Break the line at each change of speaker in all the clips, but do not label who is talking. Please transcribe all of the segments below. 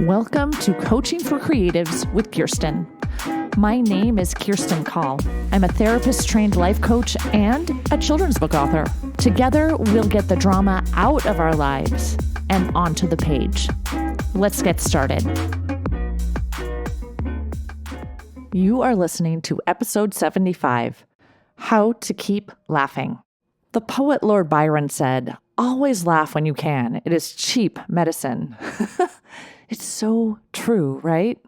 Welcome to Coaching for Creatives with Kirsten. My name is Kirsti Call. I'm a therapist-trained life coach and a children's book author. Together, we'll get the drama out of our lives and onto the page. Let's get started. You are listening to episode 75, How to Keep Laughing. The poet Lord Byron said, "Always laugh when you can. It is cheap medicine." It's so true, right?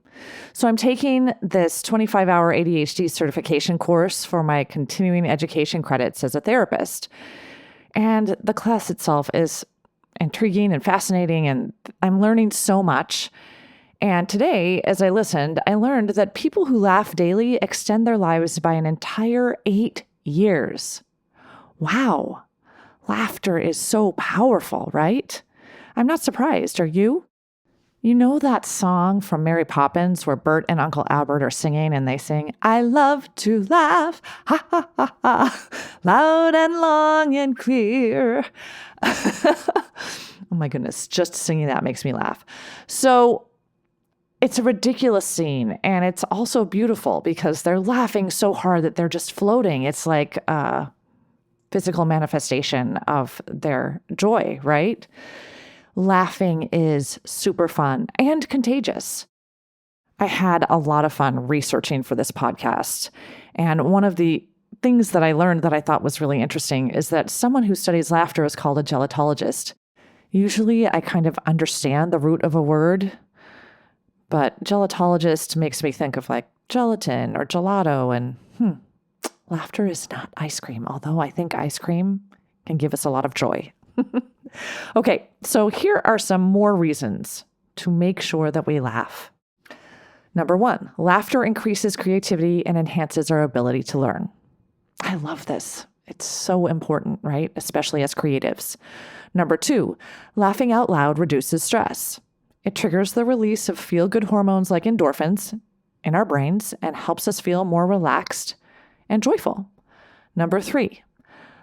So I'm taking this 25-hour ADHD certification course for my continuing education credits as a therapist. And the class itself is intriguing and fascinating, and I'm learning so much. And today, as I listened, I learned that people who laugh daily extend their lives by an entire 8 years. Wow. Laughter is so powerful, right? I'm not surprised. Are you? You know that song from Mary Poppins where Bert and Uncle Albert are singing and they sing, "I love to laugh, ha, ha, ha, ha, loud and long and clear." Oh my goodness, just singing that makes me laugh. So it's a ridiculous scene, and it's also beautiful because they're laughing so hard that they're just floating. It's like a physical manifestation of their joy, right? Laughing is super fun and contagious. I had a lot of fun researching for this podcast. And one of the things that I learned that I thought was really interesting is that someone who studies laughter is called a gelotologist. Usually I kind of understand the root of a word, but gelotologist makes me think of like gelatin or gelato, and laughter is not ice cream, although I think ice cream can give us a lot of joy. Okay, so here are some more reasons to make sure that we laugh. Number 1, laughter increases creativity and enhances our ability to learn. I love this. It's so important, right? Especially as creatives. Number 2, laughing out loud reduces stress. It triggers the release of feel-good hormones like endorphins in our brains and helps us feel more relaxed and joyful. Number 3,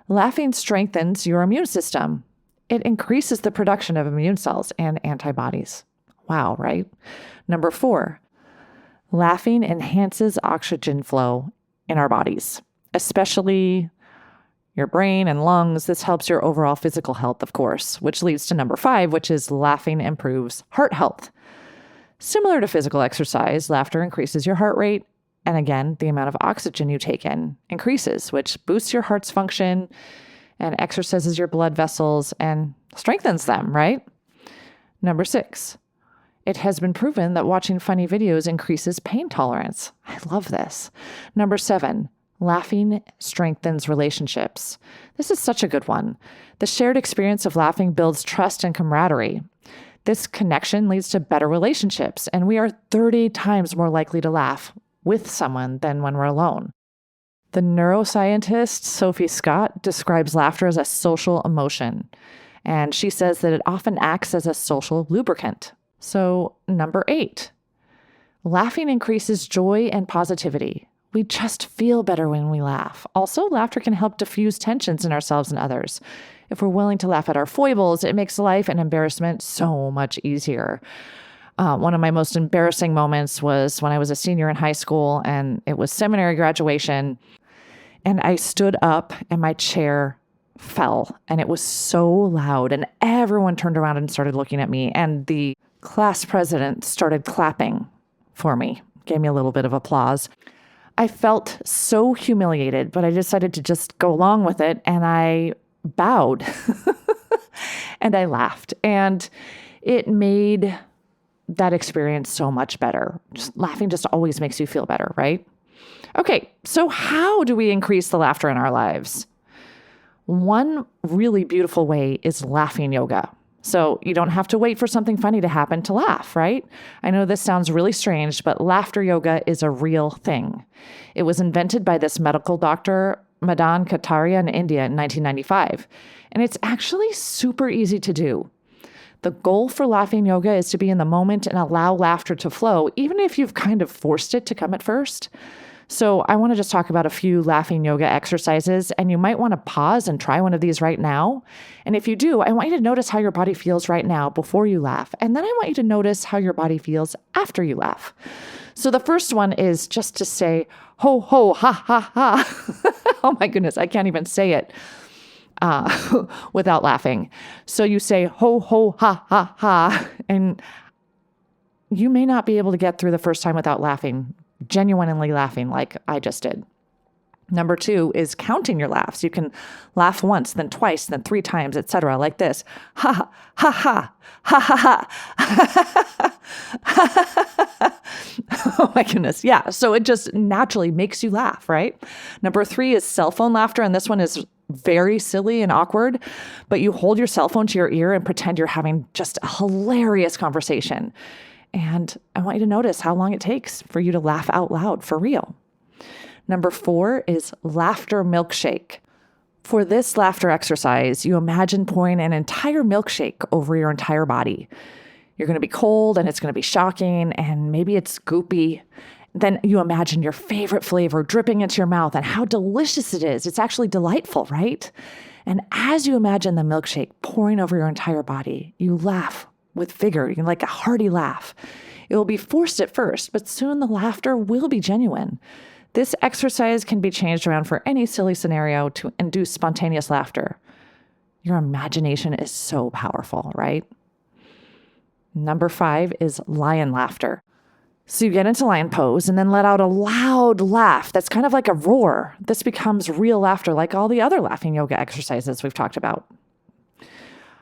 laughing strengthens your immune system. It increases the production of immune cells and antibodies. Wow, right? Number 4, laughing enhances oxygen flow in our bodies, especially your brain and lungs. This helps your overall physical health, of course, which leads to number 5, which is laughing improves heart health. Similar to physical exercise, laughter increases your heart rate. And again, the amount of oxygen you take in increases, which boosts your heart's function and exercises your blood vessels and strengthens them, right? Number 6, it has been proven that watching funny videos increases pain tolerance. I love this. Number 7, laughing strengthens relationships. This is such a good one. The shared experience of laughing builds trust and camaraderie. This connection leads to better relationships, and we are 30 times more likely to laugh with someone than when we're alone. The neuroscientist Sophie Scott describes laughter as a social emotion, and she says that it often acts as a social lubricant. So, number 8, laughing increases joy and positivity. We just feel better when we laugh. Also, laughter can help diffuse tensions in ourselves and others. If we're willing to laugh at our foibles, it makes life and embarrassment so much easier. One of my most embarrassing moments was when I was a senior in high school, and it was seminary graduation. And I stood up and my chair fell, and it was so loud, and everyone turned around and started looking at me, and the class president started clapping for me, gave me a little bit of applause. I felt so humiliated, but I decided to just go along with it, and I bowed and I laughed, and it made that experience so much better. Just laughing just always makes you feel better, right? Okay, so how do we increase the laughter in our lives? One really beautiful way is laughing yoga. So you don't have to wait for something funny to happen to laugh, right? I know this sounds really strange, but laughter yoga is a real thing. It was invented by this medical doctor, Madan Kataria, in India in 1995. And it's actually super easy to do. The goal for laughing yoga is to be in the moment and allow laughter to flow, even if you've kind of forced it to come at first. So I want to just talk about a few laughing yoga exercises, and you might want to pause and try one of these right now. And if you do, I want you to notice how your body feels right now before you laugh. And then I want you to notice how your body feels after you laugh. So the first one is just to say, ho, ho, ha, ha, ha. Oh my goodness, I can't even say it without laughing. So you say, ho, ho, ha, ha, ha. And you may not be able to get through the first time without laughing, genuinely laughing like I just did. Number 2 is counting your laughs. You can laugh once, then twice, then 3 times, etc. Like this. Ha, ha, ha, ha, ha, ha. Oh my goodness. Yeah. So it just naturally makes you laugh, right? Number 3 is cell phone laughter. And this one is very silly and awkward, but you hold your cell phone to your ear and pretend you're having just a hilarious conversation. And I want you to notice how long it takes for you to laugh out loud for real. Number 4 is laughter milkshake. For this laughter exercise, you imagine pouring an entire milkshake over your entire body. You're going to be cold and it's going to be shocking and maybe it's goopy. Then you imagine your favorite flavor dripping into your mouth and how delicious it is. It's actually delightful, right? And as you imagine the milkshake pouring over your entire body, you laugh with vigor, like a hearty laugh. It will be forced at first, but soon the laughter will be genuine. This exercise can be changed around for any silly scenario to induce spontaneous laughter. Your imagination is so powerful, right? Number 5 is lion laughter. So you get into lion pose and then let out a loud laugh that's kind of like a roar. This becomes real laughter like all the other laughing yoga exercises we've talked about.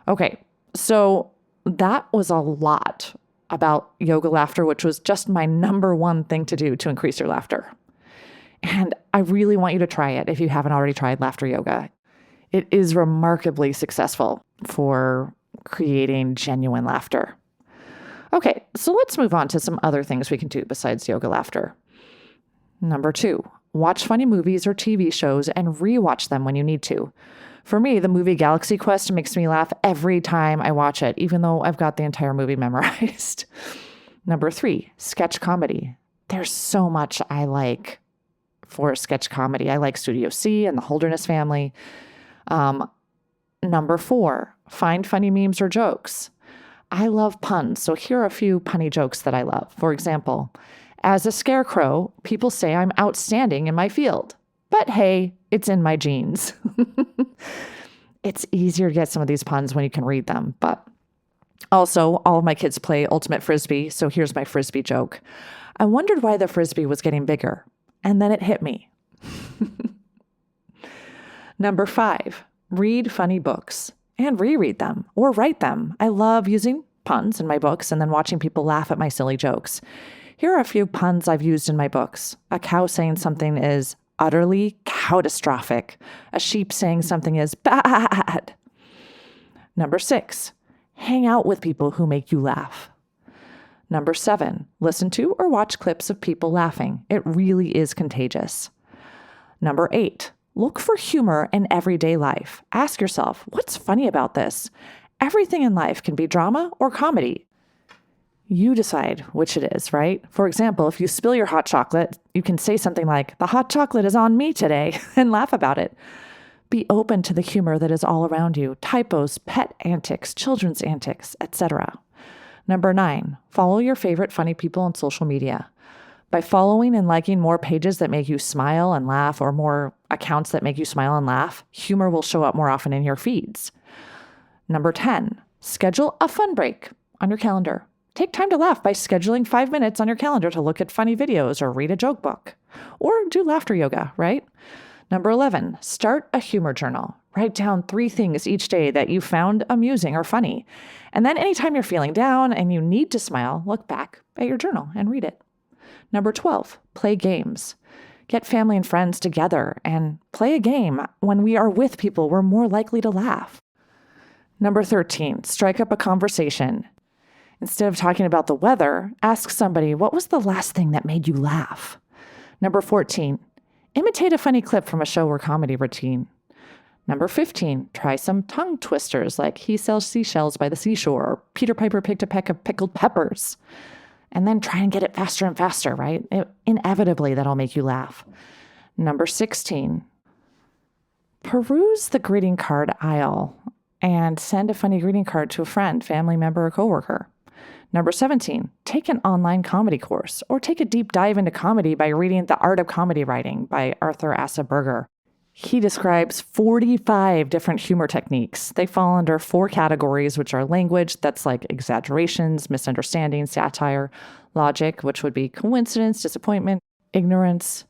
Okay, so that was a lot about yoga laughter, which was just my number 1 thing to do to increase your laughter. And I really want you to try it if you haven't already tried laughter yoga. It is remarkably successful for creating genuine laughter. Okay, so let's move on to some other things we can do besides yoga laughter. Number 2, watch funny movies or TV shows and rewatch them when you need to. For me, the movie Galaxy Quest makes me laugh every time I watch it, even though I've got the entire movie memorized. Number 3, sketch comedy. There's so much I like for sketch comedy. I like Studio C and the Holderness Family. Number 4, find funny memes or jokes. I love puns, so here are a few punny jokes that I love. For example, as a scarecrow, people say I'm outstanding in my field. But hey, it's in my genes. It's easier to get some of these puns when you can read them. But also, all of my kids play Ultimate Frisbee, so here's my Frisbee joke. I wondered why the Frisbee was getting bigger, and then it hit me. Number 5, read funny books and reread them or write them. I love using puns in my books and then watching people laugh at my silly jokes. Here are a few puns I've used in my books. A cow saying something is utterly catastrophic. A sheep saying something is bad. Number 6, hang out with people who make you laugh. Number 7, listen to or watch clips of people laughing. It really is contagious. Number 8, look for humor in everyday life. Ask yourself, what's funny about this? Everything in life can be drama or comedy. You decide which it is, right? For example, if you spill your hot chocolate, you can say something like, the hot chocolate is on me today, and laugh about it. Be open to the humor that is all around you, typos, pet antics, children's antics, etc. Number 9, follow your favorite funny people on social media. By following and liking more pages that make you smile and laugh, or more accounts that make you smile and laugh, humor will show up more often in your feeds. Number 10, schedule a fun break on your calendar. Take time to laugh by scheduling 5 minutes on your calendar to look at funny videos or read a joke book. Or do laughter yoga, right? Number 11, start a humor journal. Write down 3 things each day that you found amusing or funny. And then anytime you're feeling down and you need to smile, look back at your journal and read it. Number 12, play games. Get family and friends together and play a game. When we are with people, we're more likely to laugh. Number 13, strike up a conversation. Instead of talking about the weather, ask somebody, what was the last thing that made you laugh? Number 14, imitate a funny clip from a show or comedy routine. Number 15, try some tongue twisters like he sells seashells by the seashore or Peter Piper picked a peck of pickled peppers. and then try and get it faster and faster, right? Inevitably, that'll make you laugh. Number 16, peruse the greeting card aisle and send a funny greeting card to a friend, family member, or coworker. Number 17, take an online comedy course or take a deep dive into comedy by reading The Art of Comedy Writing by Arthur Asa Berger. He describes 45 different humor techniques. They fall under 4 categories, which are language, that's like exaggerations, misunderstanding, satire; logic, which would be coincidence, disappointment, ignorance;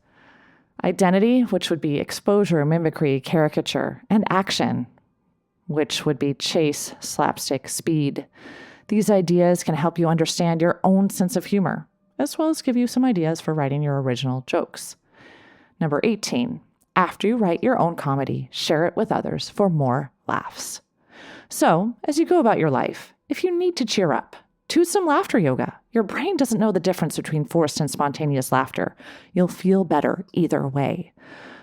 identity, which would be exposure, mimicry, caricature; and action, which would be chase, slapstick, speed. These ideas can help you understand your own sense of humor, as well as give you some ideas for writing your original jokes. Number 18, after you write your own comedy, share it with others for more laughs. So, as you go about your life, if you need to cheer up, do some laughter yoga. Your brain doesn't know the difference between forced and spontaneous laughter. You'll feel better either way.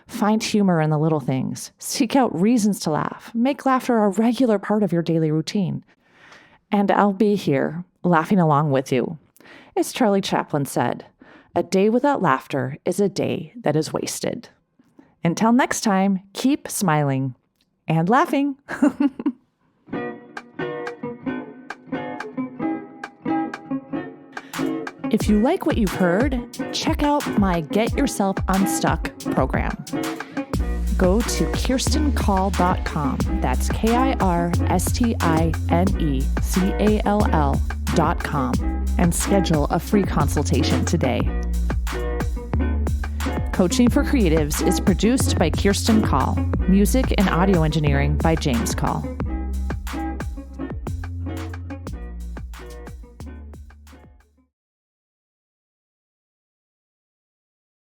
Find humor in the little things. Seek out reasons to laugh. Make laughter a regular part of your daily routine. And I'll be here, laughing along with you. As Charlie Chaplin said, a day without laughter is a day that is wasted. Until next time, keep smiling and laughing. If you like what you've heard, check out my Get Yourself Unstuck program. Go to KirstenCall.com. That's KirstineCall.com and schedule a free consultation today. Coaching for Creatives is produced by Kirsten Call. Music and audio engineering by James Call.